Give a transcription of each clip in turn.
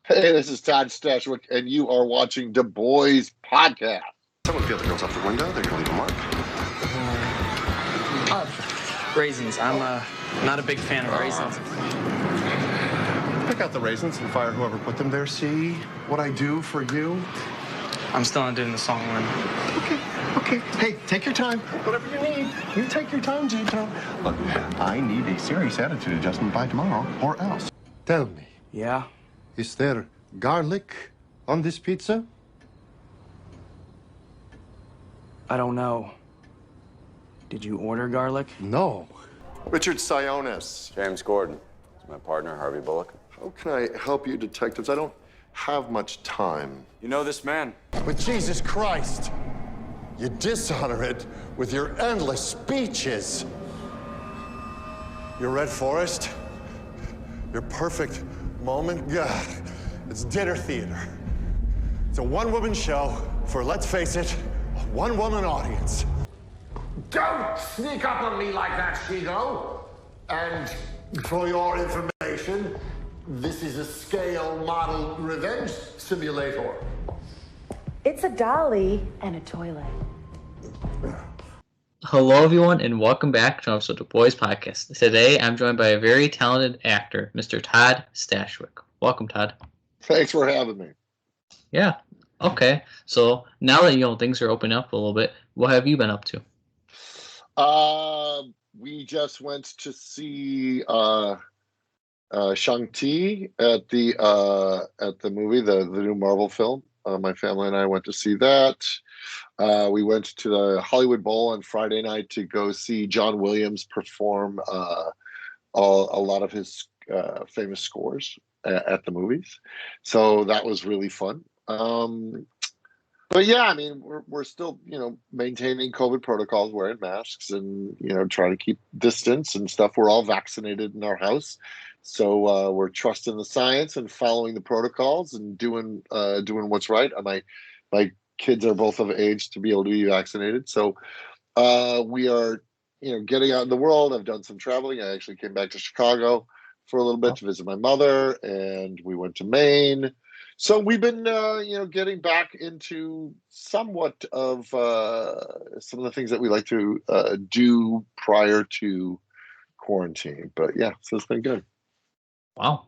Hey, this is Todd Stashwick, and you are watching the Bois podcast. Someone feel the girls out the window. They're going to leave a mark. Raisins. I'm not a big fan of raisins. Pick out the raisins and fire whoever put them there. See what I do for you? I'm still not doing the song one. Okay. Hey, take your time. Whatever you need. You take your time, J-Town. Look, I need a serious attitude adjustment by tomorrow, or else. Tell me, Yeah? is there garlic on this pizza? I don't know. Did you order garlic? No. Richard Sionis. James Gordon. It's my partner, Harvey Bullock. How can I help you, detectives? I don't have much time. You know this man? But Jesus Christ, you dishonor it with your endless speeches. Your Red Forest, your perfect moment, God, it's dinner theater. It's a one-woman show for, let's face it, a one-woman audience. Don't sneak up on me like that, Shigo. And for your information, this is a scale model revenge simulator. It's a dolly and a toilet. Hello, everyone, and welcome back to an episode of the Bois podcast. Today, I'm joined by a very talented actor, Mr. Todd Stashwick. Welcome, Todd. Thanks for having me. Yeah. Okay. So now that things are opening up a little bit, what have you been up to? We just went to see Shang-Chi at the movie, the new Marvel film. My family and I went to see that. We went to the Hollywood Bowl on Friday night to go see John Williams perform a lot of his famous scores at the movies. So that was really fun. But yeah, I mean, we're still, maintaining COVID protocols, wearing masks, and trying to keep distance and stuff. We're all vaccinated in our house, so we're trusting the science and following the protocols and doing what's right. My kids are both of age to be able to be vaccinated, so we are, getting out in the world. I've done some traveling. I actually came back to Chicago for a little bit to visit my mother, and we went to Maine. So we've been, getting back into somewhat of some of the things that we like to do prior to quarantine. But yeah, so it's been good. Wow.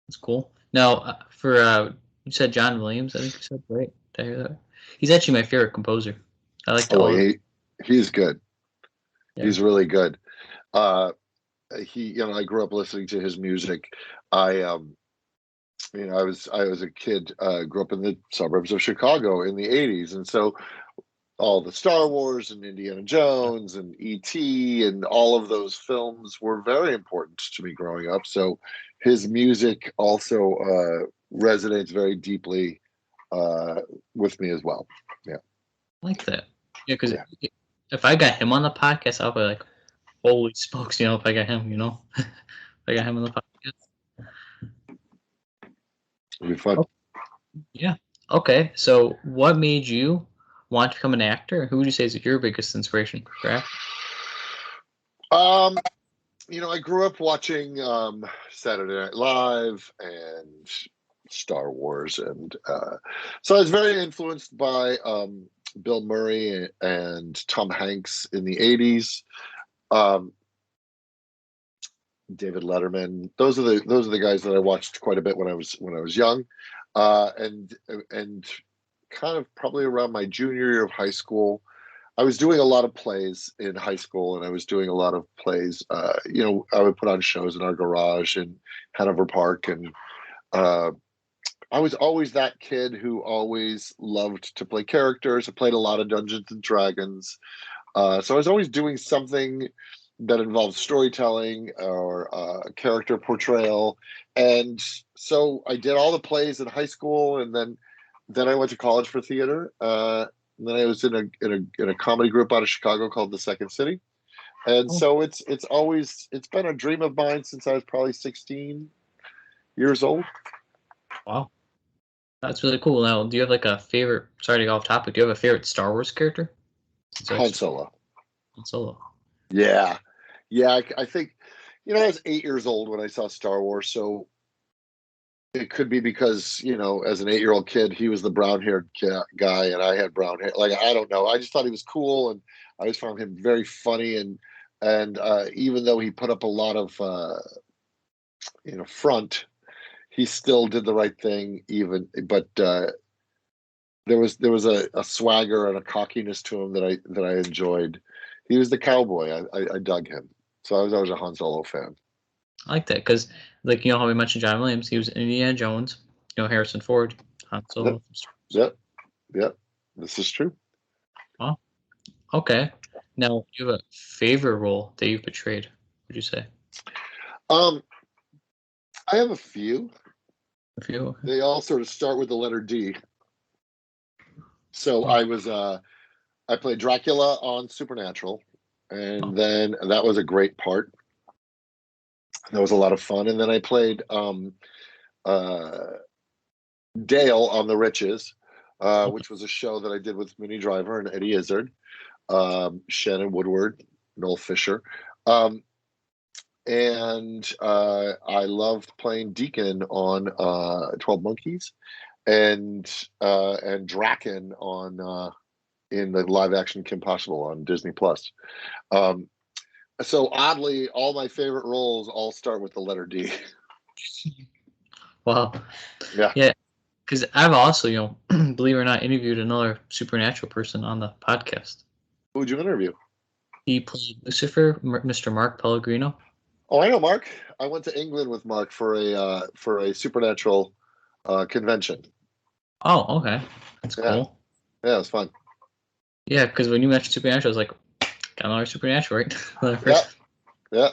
That's cool. Now, for you said John Williams, I think you said, right? Did I hear that? He's actually my favorite composer. I like to. He's good. Yeah. He's really good. I grew up listening to his music. I was a kid, grew up in the suburbs of Chicago in the 80s. And so all the Star Wars and Indiana Jones and E.T. and all of those films were very important to me growing up. So his music also resonates very deeply with me as well. Yeah. I like that. Yeah, because if I got him on the podcast, I'll be like, holy smokes, if I got him, if I got him on the podcast. It'll be fun. Oh, yeah. Okay. So what made you want to become an actor? Who would you say is your biggest inspiration for acting? I grew up watching Saturday Night Live and Star Wars. And so I was very influenced by Bill Murray and Tom Hanks in the 80s. David Letterman. Those are the guys that I watched quite a bit when I was young, and kind of probably around my junior year of high school, I was doing a lot of plays in high school, and I was doing a lot of plays. I would put on shows in our garage in Hanover Park, and I was always that kid who always loved to play characters. I played a lot of Dungeons and Dragons, so I was always doing something that involves storytelling or character portrayal. And so I did all the plays in high school, and then I went to college for theater. And then I was in a comedy group out of Chicago called The Second City. And so it's been a dream of mine since I was probably 16 years old. Wow. That's really cool. Now, do you have like a favorite, sorry to go off topic, do you have a favorite Star Wars character? Han Solo. Han Solo. Yeah. I think, I was 8 years old when I saw Star Wars, so it could be because, as an 8-year-old kid, he was the brown-haired guy, and I had brown hair. Like, I don't know. I just thought he was cool, and I just found him very funny. And even though he put up a lot of, front, he still did the right thing. But there was a swagger and a cockiness to him that I enjoyed. He was the cowboy. I dug him. So I was always a Han Solo fan. I like that because, like, how we mentioned John Williams, he was Indiana Jones, Harrison Ford, Han Solo. Yep. This is true. Oh, okay. Now, do you have a favorite role that you've portrayed? Would you say? I have a few. A few. Okay. They all sort of start with the letter D. So I played Dracula on Supernatural, and then that was a great part. That was a lot of fun. And then I played Dale on The Riches, which was a show that I did with Minnie Driver and Eddie Izzard, Shannon Woodward, Noel Fisher. And I loved playing Deacon on 12 Monkeys and DRAKKEN on in the live action Kim Possible on Disney Plus. So oddly, all my favorite roles all start with the letter D. Wow. Yeah. Yeah. Because I've also, believe it or not, interviewed another Supernatural person on the podcast. Who would you interview? He played Lucifer, Mr. Mark Pellegrino. Oh, I know Mark. I went to England with Mark for a Supernatural convention. Oh, okay. That's cool. Yeah, it was fun. Yeah, because when you mentioned Supernatural, I was like, got another Supernatural, right? Yeah.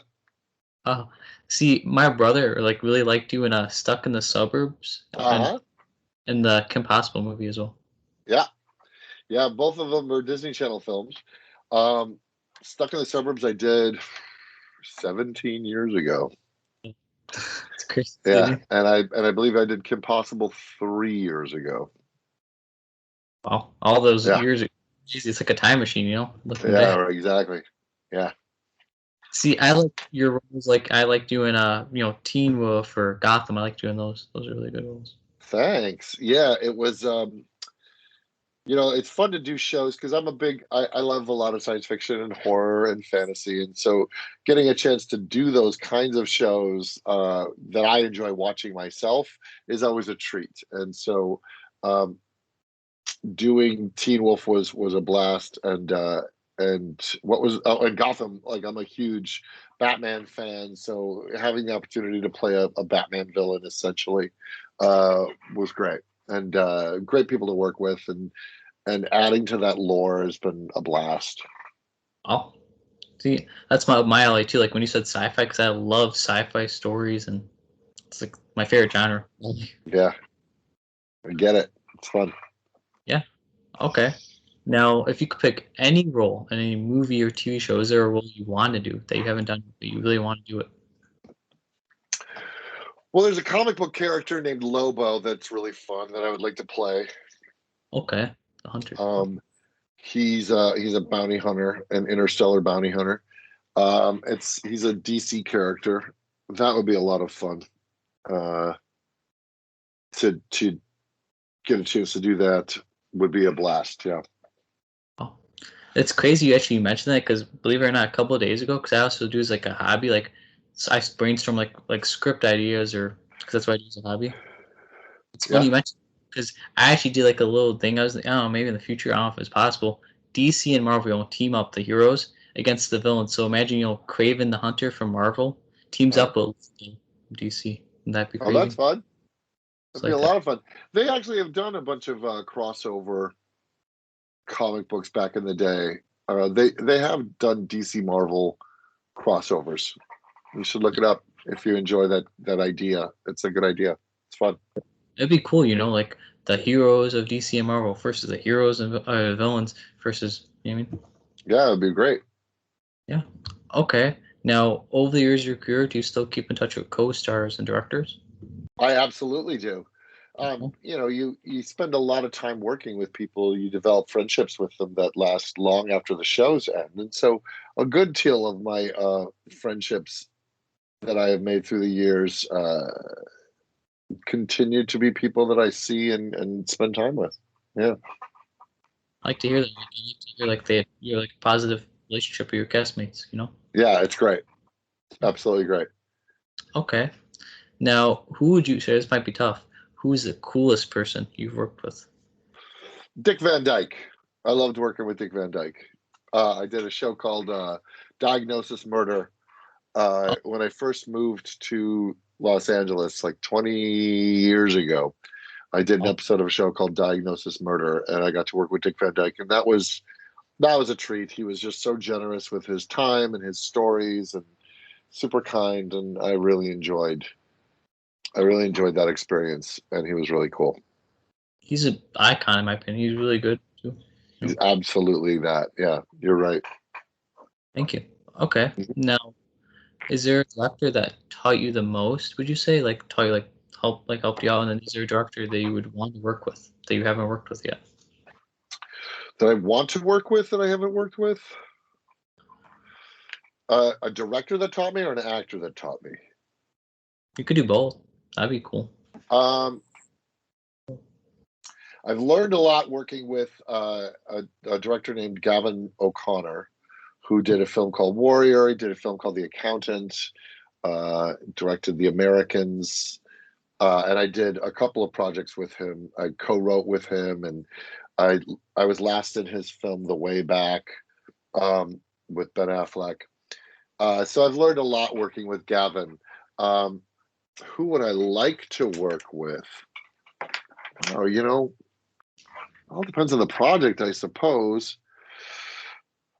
Oh, see, my brother really liked doing Stuck in the Suburbs and the Kim Possible movie as well. Yeah. Both of them are Disney Channel films. Stuck in the Suburbs I did 17 years ago. It's crazy. Yeah, and I believe I did Kim Possible 3 years ago. Wow, all those years. It's like a time machine, looking back. Right, exactly. Yeah. See, I like your roles. Like I like doing Teen Wolf or Gotham. I like doing those. Those are really good roles. Thanks. Yeah, it was. It's fun to do shows because I love a lot of science fiction and horror and fantasy, and so getting a chance to do those kinds of shows that I enjoy watching myself is always a treat. And so, doing Teen Wolf was a blast, and what was and Gotham. Like, I'm a huge Batman fan, so having the opportunity to play a Batman villain essentially was great, and great people to work with, and adding to that lore has been a blast. Oh, see, that's my alley too. Like when you said sci-fi, because I love sci-fi stories, and it's like my favorite genre. Yeah, I get it. It's fun. Yeah. Okay. Now, if you could pick any role in any movie or TV show, is there a role you want to do that you haven't done, but you really want to do it? Well, there's a comic book character named Lobo that's really fun that I would like to play. Okay, the hunter. He's a bounty hunter, an interstellar bounty hunter. He's a DC character. That would be a lot of fun. To get a chance to do that would be a blast. Yeah. Oh, it's crazy you actually mentioned that because believe it or not, a couple of days ago, because I also do as like a hobby, like so I brainstorm like script ideas, or because that's what I do as a hobby. It's funny you mentioned because I actually did like a little thing. I was like, I don't know, maybe in the future, I don't know if it's possible. DC and Marvel will team up the heroes against the villains. So imagine Kraven the Hunter from Marvel teams up with DC. Wouldn't that be crazy? Oh, that's fun. That'd be a lot of fun. They actually have done a bunch of crossover comic books back in the day. They have done DC Marvel crossovers. You should look it up if you enjoy that idea. It's a good idea. It's fun. It'd be cool, like the heroes of DC and Marvel versus the heroes and villains versus, you know what I mean? Yeah, it'd be great. Yeah. Okay. Now, over the years of your career, do you still keep in touch with co-stars and directors? I absolutely do. You spend a lot of time working with people. You develop friendships with them that last long after the shows end. And so a good deal of my friendships that I have made through the years continue to be people that I see and spend time with. Yeah. I like to hear that. I like to hear like you're like a positive relationship with your castmates. You know. Yeah, it's great. Absolutely great. Okay. Now, who would you say, this might be tough, who's the coolest person you've worked with? Dick Van Dyke. I loved working with Dick Van Dyke. I did a show called Diagnosis Murder when I first moved to Los Angeles like 20 years ago. I did an episode of a show called Diagnosis Murder, and I got to work with Dick Van Dyke, and that was a treat. He was just so generous with his time and his stories, and super kind, and I really enjoyed that experience, and he was really cool. He's an icon in my opinion. He's really good too. He's absolutely that. Yeah, you're right. Thank you. Okay. Now, is there a director that taught you the most? Would you say like taught you helped you out, and then is there a director that you would want to work with that you haven't worked with yet? That I want to work with that I haven't worked with? A director that taught me, or an actor that taught me? You could do both. That'd be cool. I've learned a lot working with a director named Gavin O'Connor, who did a film called Warrior. He did a film called The Accountant, directed The Americans, and I did a couple of projects with him. I co-wrote with him, and I was last in his film The Way Back with Ben Affleck. So I've learned a lot working with Gavin. Who would I like to work with? Oh, all depends on the project, I suppose.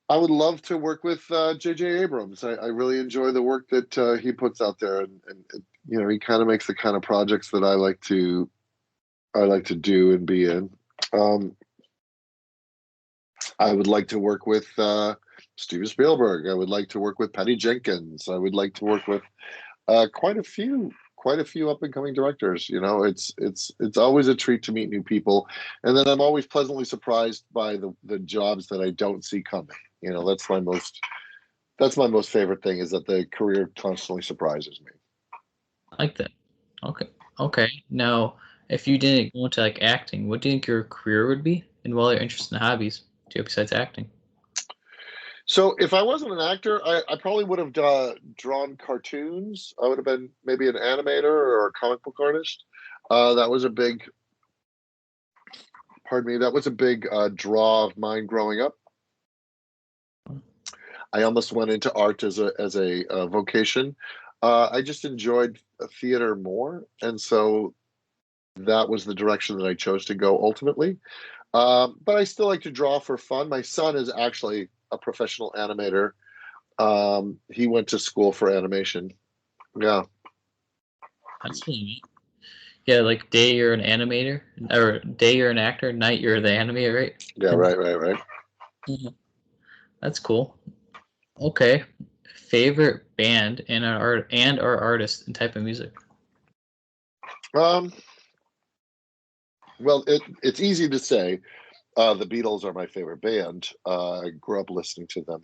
I would love to work with J.J. Abrams. I really enjoy the work that he puts out there, and he kind of makes the kind of projects that I like to do and be in. I would like to work with Steven Spielberg. I would like to work with Patty Jenkins. I would like to work with quite a few up and coming directors. It's always a treat to meet new people, and then I'm always pleasantly surprised by the jobs that I don't see coming. That's my most favorite thing, is that the career constantly surprises me. I like that. Okay. Now, if you didn't go into like acting, what do you think your career would be? And what are your interests and hobbies do you have besides acting? So if I wasn't an actor, I probably would have drawn cartoons. I would have been maybe an animator or a comic book artist. That was a big draw of mine growing up. I almost went into art as a vocation. I just enjoyed theater more, and so that was the direction that I chose to go ultimately. But I still like to draw for fun. My son is actually a professional animator. He went to school for animation. Yeah. That's really neat. Yeah, like day you're an animator, or day you're an actor, night you're the animator, right? Yeah, right. Mm-hmm. That's cool. Okay. Favorite band and our artist and type of music? Well, it's easy to say. The Beatles are my favorite band. I grew up listening to them.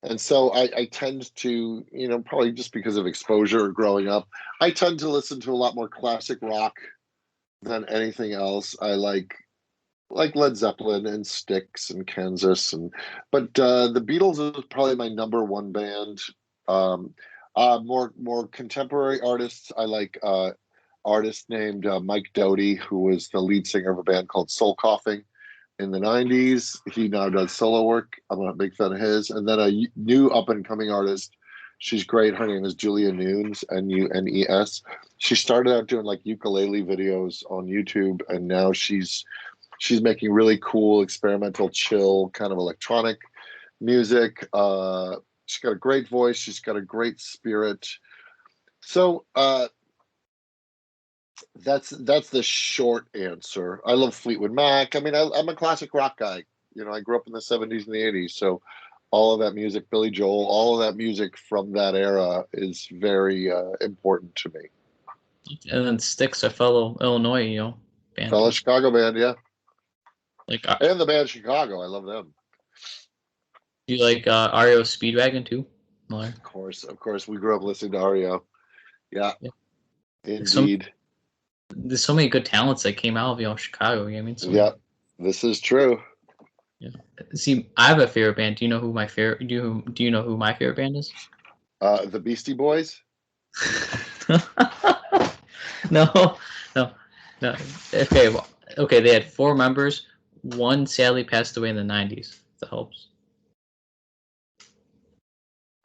And so I tend to, probably just because of exposure growing up, I tend to listen to a lot more classic rock than anything else. I like Led Zeppelin and Styx and Kansas, but the Beatles is probably my number one band. More contemporary artists, I like artist named Mike Doughty, who was the lead singer of a band called Soul Coughing in the 90s. He now does solo work. I'm a big fan of his. And then a new up-and-coming artist. She's great. Her name is Julia Nunes, Nunes. She started out doing like ukulele videos on YouTube, and now she's making really cool, experimental, chill, kind of electronic music. She's got a great voice. She's got a great spirit. So that's the short answer. I love Fleetwood Mac. I mean, I'm a classic rock guy. I grew up in the 70s and the 80s, so all of that music, Billy Joel, all of that music from that era is very important to me. And then Styx, a fellow Illinois, band. Fellow Chicago band, yeah. And the band Chicago, I love them. You like REO Speedwagon too? Of course, we grew up listening to REO. Yeah. Yeah. Indeed. There's so many good talents that came out of Chicago. You know what I mean? So, Yeah, this is true. Yeah. See, I have a favorite band. Do you know who my favorite? Do you know who my favorite band is? The Beastie Boys. No, no, no. Okay, well, okay. They had 4 members. One sadly passed away in the 90s. If that helps.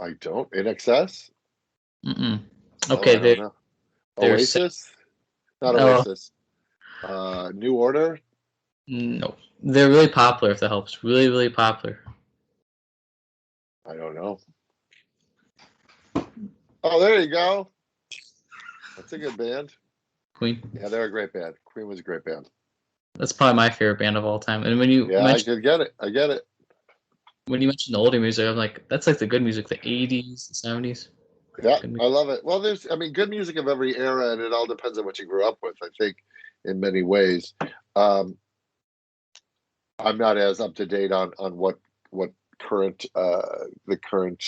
I don't. In excess. Mm-mm. No, Okay, I don't know. there's Oasis. Not no, Oasis. New Order. no. They're really popular. If that helps. Really, really popular. I don't know. Oh, there you go. That's a good band. Queen. Yeah, they're a great band. Queen was a great band. That's probably my favorite band of all time. And when you Yeah, mentioned, I could get it. I get it. when you mentioned the older music, I'm like, that's like the good music, the 80s, the 70s. Yeah, I love it. Well, there's, I mean, good music of every era, and it all depends on what you grew up with, I think, in many ways. I'm not as up to date on what current the current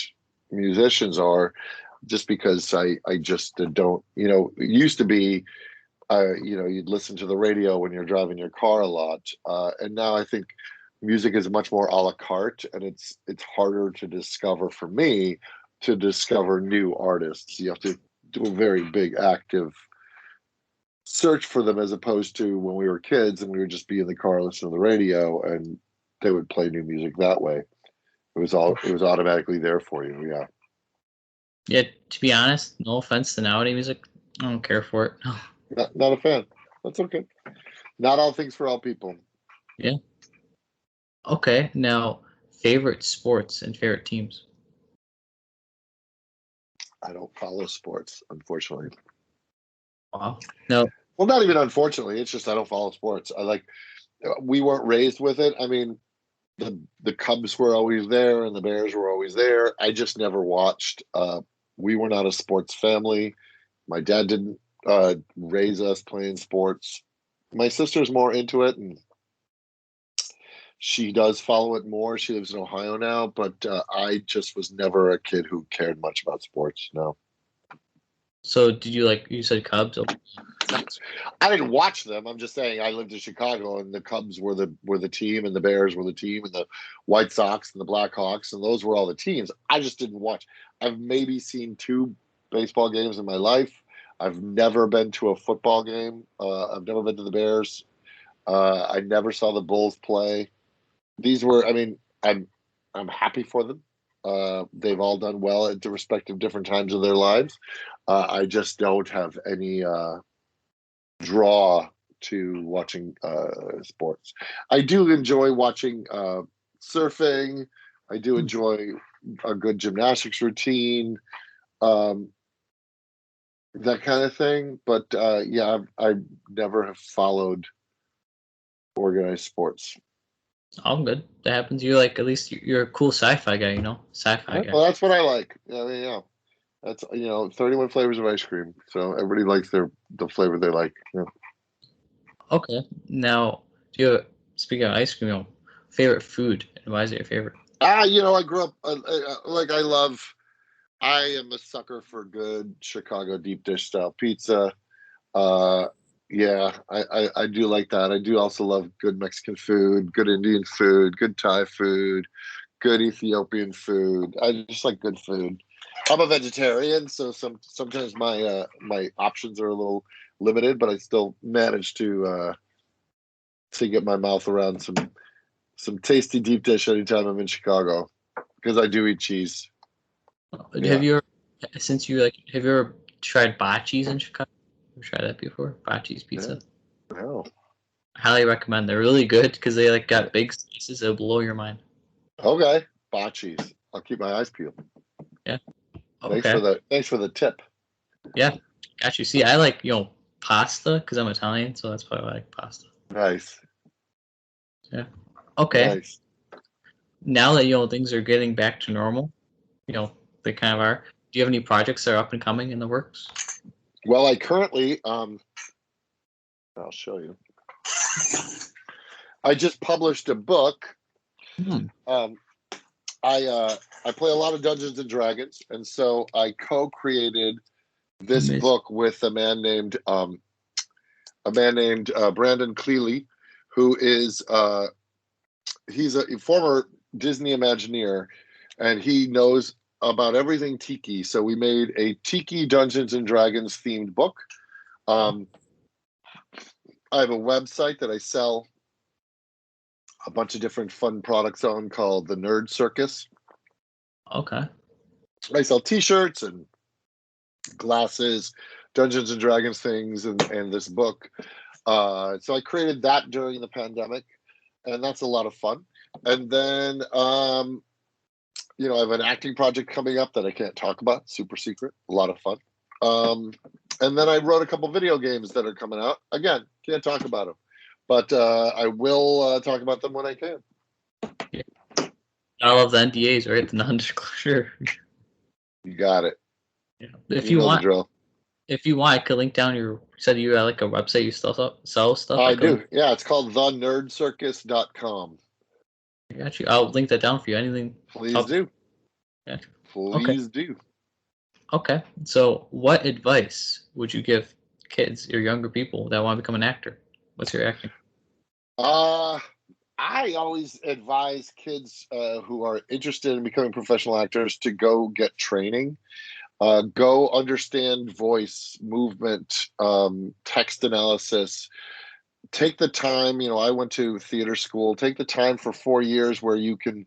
musicians are, just because I just don't, it used to be, you'd listen to the radio when you're driving your car a lot, and now I think music is much more a la carte, and it's harder to discover, for me, to discover new artists. You have to do a very big active search for them, as opposed to when we were kids and we would just be in the car listening to the radio and they would play new music that way. It was automatically there for you. Yeah. Yeah, to be honest, no offense to nowadays music, I don't care for it. Not a fan. That's okay. Not all things for all people. Yeah. Okay, now favorite sports and favorite teams. I don't follow sports, unfortunately. Wow. No. Well, not even unfortunately. It's just I don't follow sports. We weren't raised with it. I mean, the Cubs were always there and the Bears were always there. I just never watched. We were not a sports family. My dad didn't raise us playing sports. My sister's more into it, and she does follow it more. She lives in Ohio now, but I just was never a kid who cared much about sports. No. So did you you said Cubs? I didn't watch them. I'm just saying I lived in Chicago, and the Cubs were the team, and the Bears were the team, and the White Sox and the Blackhawks, and those were all the teams. I just didn't watch. I've maybe seen 2 baseball games in my life. I've never been to a football game. I've never been to the Bears. I never saw the Bulls play. These were, I mean, I'm happy for them. They've all done well at the respective different times of their lives. I just don't have any draw to watching sports. I do enjoy watching surfing. I do enjoy a good gymnastics routine, that kind of thing. But yeah, I never have followed organized sports. All good. That happens. You're at least you're a cool sci-fi guy, Sci-fi guy. Well, that's what I like. I mean, yeah. That's 31 flavors of ice cream. So everybody likes the flavor they like. Yeah. Okay. Now, speaking of ice cream, favorite food, and why is it your favorite? I grew up I am a sucker for good Chicago deep dish style pizza. Yeah, I do like that. I do also love good Mexican food, good Indian food, good Thai food, good Ethiopian food. I just like good food. I'm a vegetarian, so sometimes my my options are a little limited, but I still manage to get my mouth around some tasty deep dish anytime I'm in Chicago, because I do eat cheese. Have you ever tried Bocce's in Chicago? Have you tried that before? Bocce's pizza. Yeah. No. I highly recommend. They're really good because they got big slices that'll blow your mind. Okay, Bocce's. I'll keep my eyes peeled. Yeah. Okay. Thanks for the tip. Yeah, got you. See, I like pasta because I'm Italian, so that's probably why I like pasta. Nice. Yeah. Okay. Nice. Now that things are getting back to normal, they kind of are. Do you have any projects that are up and coming in the works? Well, I currently I'll show you. I just published a book. I play a lot of Dungeons and Dragons, and so I co-created this book with a man named Brandon Cleely, who is he's a former Disney Imagineer, and he knows about everything tiki. So we made a tiki Dungeons and Dragons themed book. I have a website that I sell a bunch of different fun products on called the Nerd Circus. Okay. I sell t-shirts and glasses, Dungeons and Dragons things, and this book. So I created that during the pandemic, and that's a lot of fun. And then, you know, I have an acting project coming up that I can't talk about, super secret, a lot of fun. And then I wrote a couple video games that are coming out. Again, can't talk about them, but I will talk about them when I can. Yeah. I love the NDAs, right? The non-disclosure. You got it. Yeah. If you know want, the drill. if you want, I could link down your. You said you had like a website you sell stuff. I do. Yeah, it's called thenerdcircus.com. I got you. I'll link that down for you. Anything? Please do. Yeah. Please do. Okay. So, what advice would you give kids or younger people that want to become an actor? What's your acting? I always advise kids who are interested in becoming professional actors to go get training. Go understand voice, movement, text analysis. Take the time. You know, I went to theater school. Take the time for 4 years where you can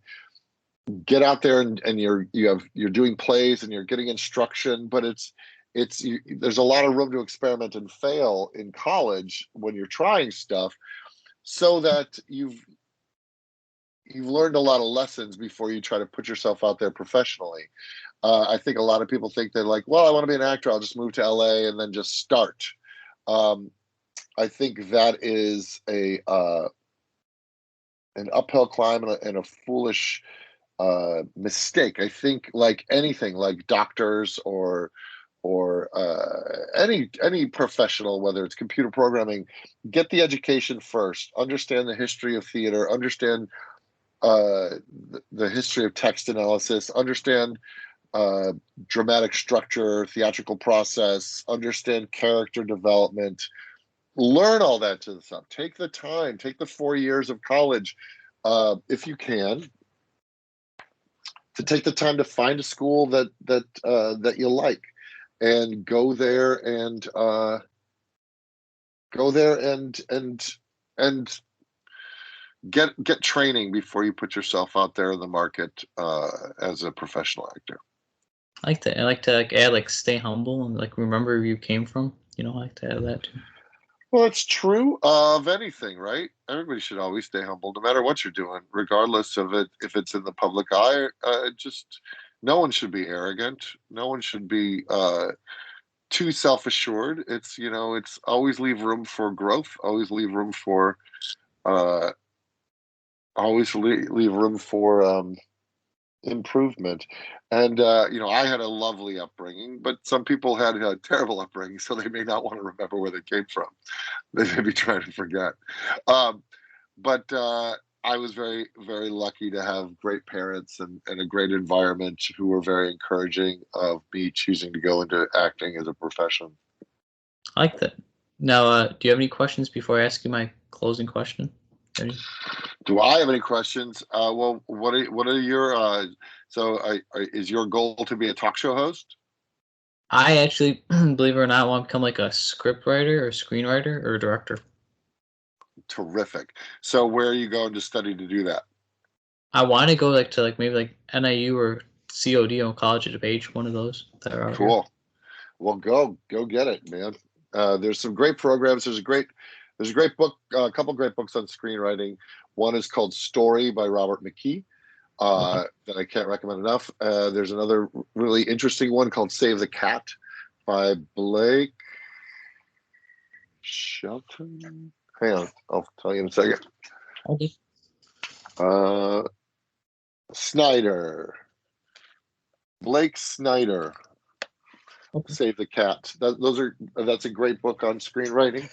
get out there and you're doing plays and you're getting instruction. But there's a lot of room to experiment and fail in college when you're trying stuff, so that you've learned a lot of lessons before you try to put yourself out there professionally. I think a lot of people think they're like, well, I want to be an actor, I'll just move to LA and then just start. I think that is an uphill climb and a foolish mistake. I think like anything, like doctors or any professional, whether it's computer programming, get the education first, understand the history of theater, understand the history of text analysis, understand dramatic structure, theatrical process, understand character development, learn all that to the stuff. Take the time, take the 4 years of college, if you can, to take the time to find a school that you like, and go there and get training before you put yourself out there in the market as a professional actor. I like to add stay humble and remember where you came from. You know, I like to add that too. Well, it's true of anything, right? Everybody should always stay humble, no matter what you're doing, regardless of it. If it's in the public eye, just no one should be arrogant. No one should be too self-assured. It's always leave room for growth. Always leave room for improvement. And I had a lovely upbringing, but some people had a terrible upbringing, so they may not want to remember where they came from. They may be trying to forget. But I was very, very lucky to have great parents and a great environment who were very encouraging of me choosing to go into acting as a profession. I like that. Now, do you have any questions before I ask you my closing question? Ready? Do I have any questions? Well, what are your is your goal to be a talk show host? I actually, believe it or not, want to become like a script writer or screenwriter or director. Terrific. So where are you going to study to do that? I want to go to maybe NIU or COD on College of Age, one of those that are out cool. Here. Well, go get it, man. There's some great programs. There's a great book, a couple great books on screenwriting. One is called Story by Robert McKee, that I can't recommend enough. There's another really interesting one called Save the Cat by Blake Shelton. Hang on, I'll tell you in a second. Okay. Snyder. Blake Snyder. Okay. Save the Cat. That's a great book on screenwriting.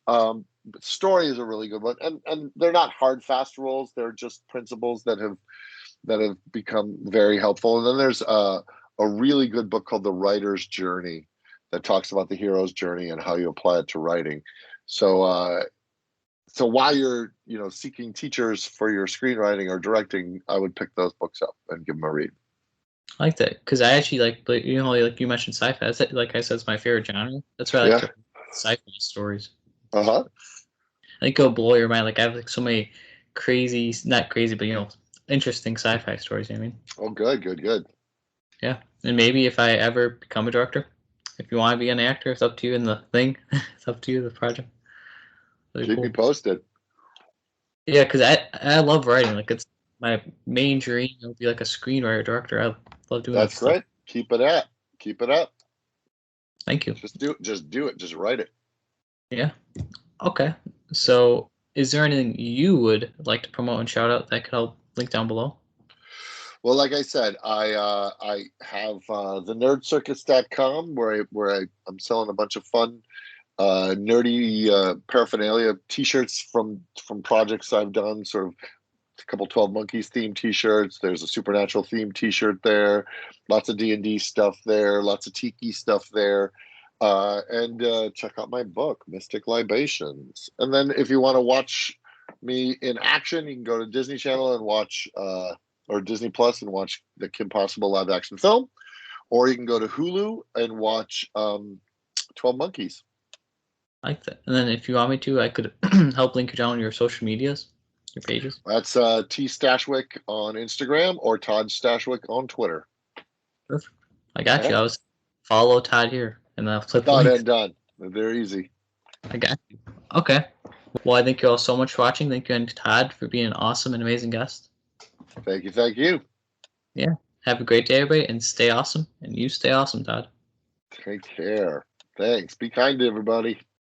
But Story is a really good one, and they're not hard, fast rules. They're just principles that have become very helpful. And then there's a really good book called The Writer's Journey that talks about the hero's journey and how you apply it to writing. So, so while you're, seeking teachers for your screenwriting or directing, I would pick those books up and give them a read. I like that because I actually like, like you mentioned sci-fi. That's like I said, it's my favorite genre. That's why I like to sci-fi stories. Uh-huh. I think it'll blow your mind. Like I have like so many crazy, not crazy, but interesting sci-fi stories. You know what I mean? Oh, good. Yeah, and maybe if I ever become a director, if you want to be an actor, it's up to you in the thing. It's up to you, the project. Really Keep me posted. Yeah, because I love writing. Like it's my main dream to be like a screenwriter, director. I love doing That's that great. stuff. Keep it up. Thank you. Just do it. Just write it. Yeah. Okay. So, is there anything you would like to promote and shout out that could help? Link down below. Well, like I said, I have the nerdcircus.com where I'm selling a bunch of fun nerdy paraphernalia, t-shirts from projects I've done, sort of a couple 12 Monkeys themed t-shirts. There's a Supernatural themed t-shirt there, lots of D&D stuff there, lots of tiki stuff there. And check out my book, Mystic Libations. And then if you want to watch me in action, you can go to Disney Channel and watch or Disney Plus and watch the Kim Possible live action film, or you can go to Hulu and watch 12 Monkeys. I like that. And then if you want me to, I could help link you down your social medias, your pages. That's T Stashwick on Instagram or Todd Stashwick on Twitter. Perfect. I got you. I was follow Todd here, and then I'll click the Done links. and done. They're easy. I got you. Okay. Well, I thank you all so much for watching. Thank you, and Todd, for being an awesome and amazing guest. Thank you. Yeah. Have a great day, everybody, and stay awesome. And you stay awesome, Todd. Take care. Thanks. Be kind to everybody.